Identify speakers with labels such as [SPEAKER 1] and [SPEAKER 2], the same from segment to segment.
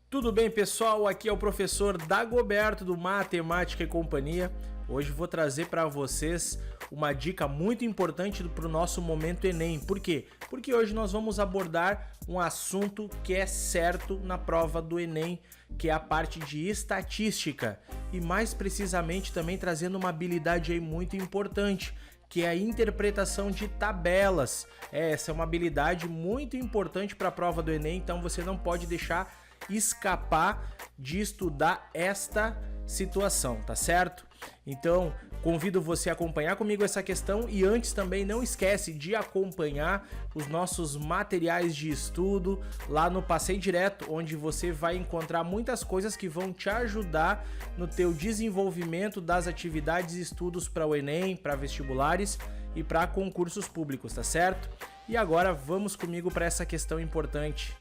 [SPEAKER 1] Tudo bem, pessoal? Aqui é o professor Dagoberto do Matemática e Companhia. Hoje vou trazer para vocês uma dica muito importante para o nosso momento Enem. Por quê? Porque hoje nós vamos abordar um assunto que é certo na prova do Enem, que é a parte de estatística. E mais precisamente também trazendo uma habilidade aí muito importante, que é a interpretação de tabelas. Essa é uma habilidade muito importante para a prova do Enem, então você não pode deixar escapar de estudar esta situação, tá certo? Então, convido você a acompanhar comigo essa questão e antes também não esquece de acompanhar os nossos materiais de estudo lá no Passei Direto, onde você vai encontrar muitas coisas que vão te ajudar no teu desenvolvimento das atividades e estudos para o Enem, para vestibulares e para concursos públicos, tá certo? E agora vamos comigo para essa questão importante.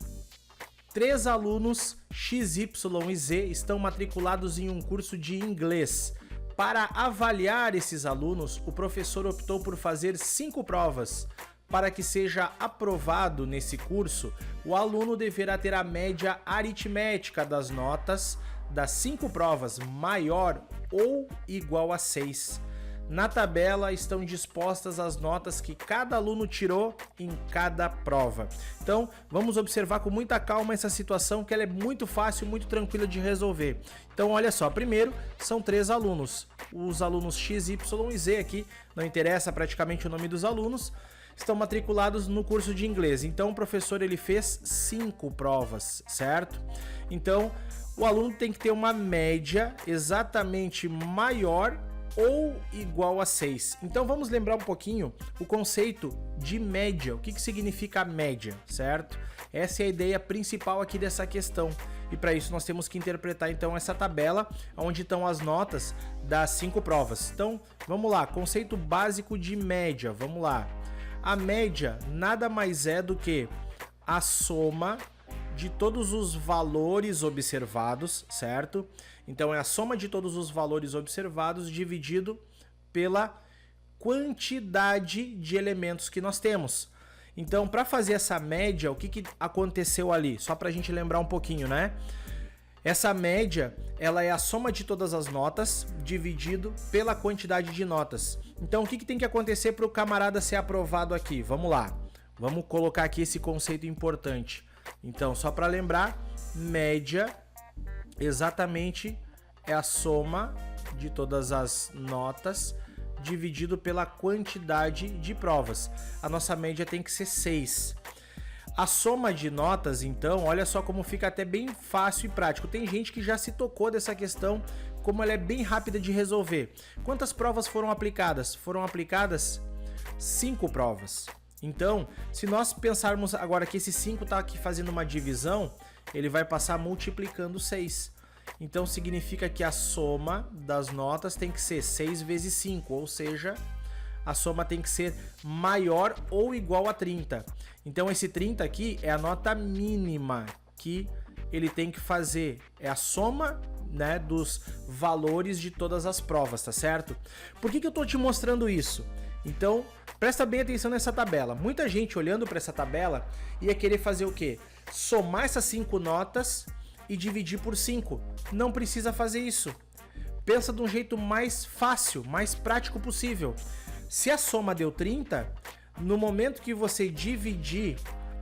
[SPEAKER 1] 3 alunos X, Y e Z estão matriculados em um curso de inglês. Para avaliar esses alunos, o professor optou por fazer 5 provas. Para que seja aprovado nesse curso, o aluno deverá ter a média aritmética das notas das 5 provas maior ou igual a 6. Na tabela estão dispostas as notas que cada aluno tirou em cada prova. Então, vamos observar com muita calma essa situação, que ela é muito fácil, muito tranquila de resolver. Então, olha só, primeiro são 3 alunos. Os alunos X, Y e Z aqui, não interessa praticamente o nome dos alunos, estão matriculados no curso de inglês. Então, o professor ele fez 5 provas, certo? Então, o aluno tem que ter uma média exatamente maior ou igual a 6. Então vamos lembrar um pouquinho o conceito de média. O que significa a média, certo? Essa é a ideia principal aqui dessa questão. E para isso nós temos que interpretar então essa tabela onde estão as notas das 5 provas. Então vamos lá, conceito básico de média, vamos lá. A média nada mais é do que a soma de todos os valores observados, certo? Então é a soma de todos os valores observados dividido pela quantidade de elementos que nós temos. Então, para fazer essa média, o que aconteceu ali? Só para a gente lembrar um pouquinho, né? Essa média, ela é a soma de todas as notas dividido pela quantidade de notas. Então, o que tem que acontecer para o camarada ser aprovado aqui? Vamos lá. Vamos colocar aqui esse conceito importante. Então, só para lembrar, média exatamente é a soma de todas as notas dividido pela quantidade de provas. A nossa média tem que ser 6. A soma de notas, então, olha só como fica até bem fácil e prático. Tem gente que já se tocou dessa questão, como ela é bem rápida de resolver. Quantas provas foram aplicadas? Foram aplicadas 5 provas. Então, se nós pensarmos agora que esse 5 está aqui fazendo uma divisão, ele vai passar multiplicando 6. Então, significa que a soma das notas tem que ser 6 vezes 5, ou seja, a soma tem que ser maior ou igual a 30. Então, esse 30 aqui é a nota mínima que ele tem que fazer. É a soma, né, dos valores de todas as provas, tá certo? Por que eu estou te mostrando isso? Então, presta bem atenção nessa tabela. Muita gente olhando para essa tabela ia querer fazer o quê? Somar essas 5 notas e dividir por 5. Não precisa fazer isso. Pensa de um jeito mais fácil, mais prático possível. Se a soma deu 30, no momento que você dividir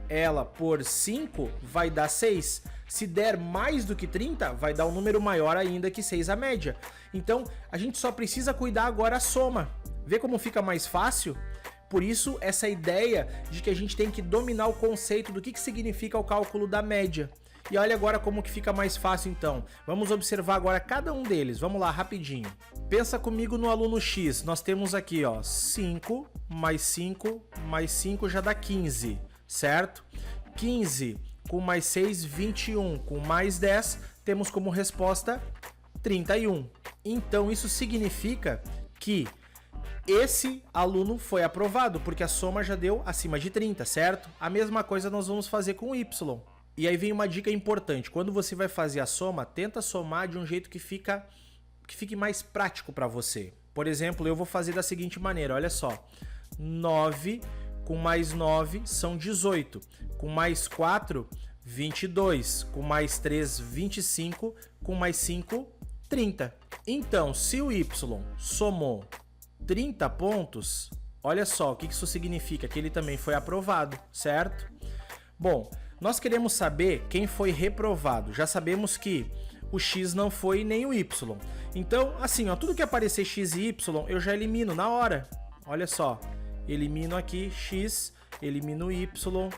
[SPEAKER 1] ela por 5, vai dar 6. Se der mais do que 30, vai dar um número maior ainda que 6 a média. Então, a gente só precisa cuidar agora a soma. Vê como fica mais fácil? Por isso, essa ideia de que a gente tem que dominar o conceito do que significa o cálculo da média. E olha agora como que fica mais fácil então. Vamos observar agora cada um deles. Vamos lá, rapidinho. Pensa comigo no aluno X. Nós temos aqui, ó, 5 mais 5 mais 5 já dá 15, certo? 15 com mais 6, 21. Com mais 10, temos como resposta 31. Então, isso significa que esse aluno foi aprovado, porque a soma já deu acima de 30, certo? A mesma coisa nós vamos fazer com o Y. E aí vem uma dica importante. Quando você vai fazer a soma, tenta somar de um jeito que fique mais prático para você. Por exemplo, eu vou fazer da seguinte maneira, olha só. 9 com mais 9 são 18. Com mais 4 22, com mais 3, 25, com mais 5, 30. Então, se o y somou 30 pontos, olha só o que isso significa, que ele também foi aprovado, certo? Bom, nós queremos saber quem foi reprovado. Já sabemos que o x não foi nem o y. Então, assim, ó, tudo que aparecer x e y, eu já elimino na hora. Olha só, elimino aqui x, elimino y,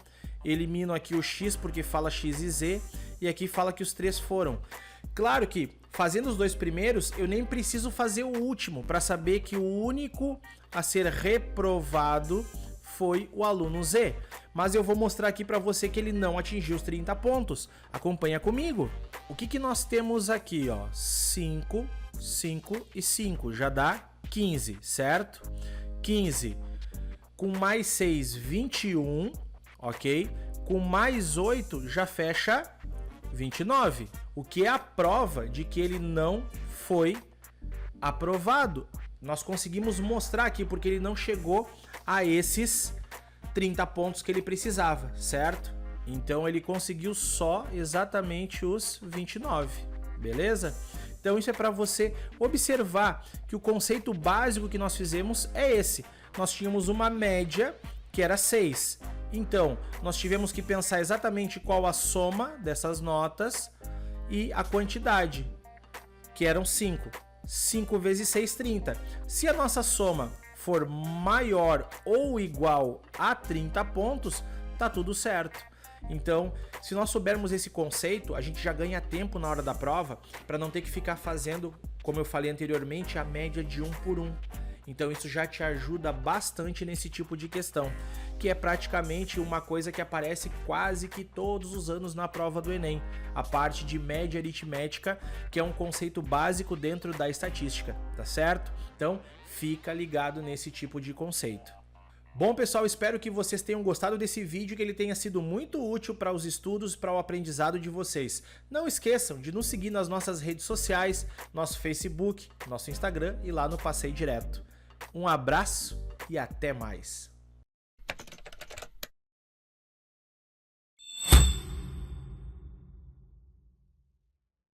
[SPEAKER 1] elimino aqui o x porque fala x e z, e aqui fala que os 3 foram. Claro que, fazendo os 2 primeiros, eu nem preciso fazer o último para saber que o único a ser reprovado foi o aluno Z. Mas eu vou mostrar aqui para você que ele não atingiu os 30 pontos. Acompanha comigo. O que nós temos aqui, ó? 5, 5 e 5, já dá 15, certo? 15 com mais 6, 21, ok? Com mais 8 já fecha 29, o que é a prova de que ele não foi aprovado. Nós conseguimos mostrar aqui porque ele não chegou a esses 30 pontos que ele precisava, certo? Então ele conseguiu só exatamente os 29, beleza? Então isso é para você observar que o conceito básico que nós fizemos é esse. Nós tínhamos uma média que era 6. Então, nós tivemos que pensar exatamente qual a soma dessas notas e a quantidade, que eram 5. 5 vezes 6, 30. Se a nossa soma for maior ou igual a 30 pontos, tá tudo certo. Então, se nós soubermos esse conceito, a gente já ganha tempo na hora da prova para não ter que ficar fazendo, como eu falei anteriormente, a média de 1 por 1. Então isso já te ajuda bastante nesse tipo de questão, que é praticamente uma coisa que aparece quase que todos os anos na prova do Enem, a parte de média aritmética, que é um conceito básico dentro da estatística, tá certo? Então fica ligado nesse tipo de conceito. Bom, pessoal, espero que vocês tenham gostado desse vídeo, que ele tenha sido muito útil para os estudos e para o aprendizado de vocês. Não esqueçam de nos seguir nas nossas redes sociais, nosso Facebook, nosso Instagram e lá no Passeio Direto. Um abraço e até mais!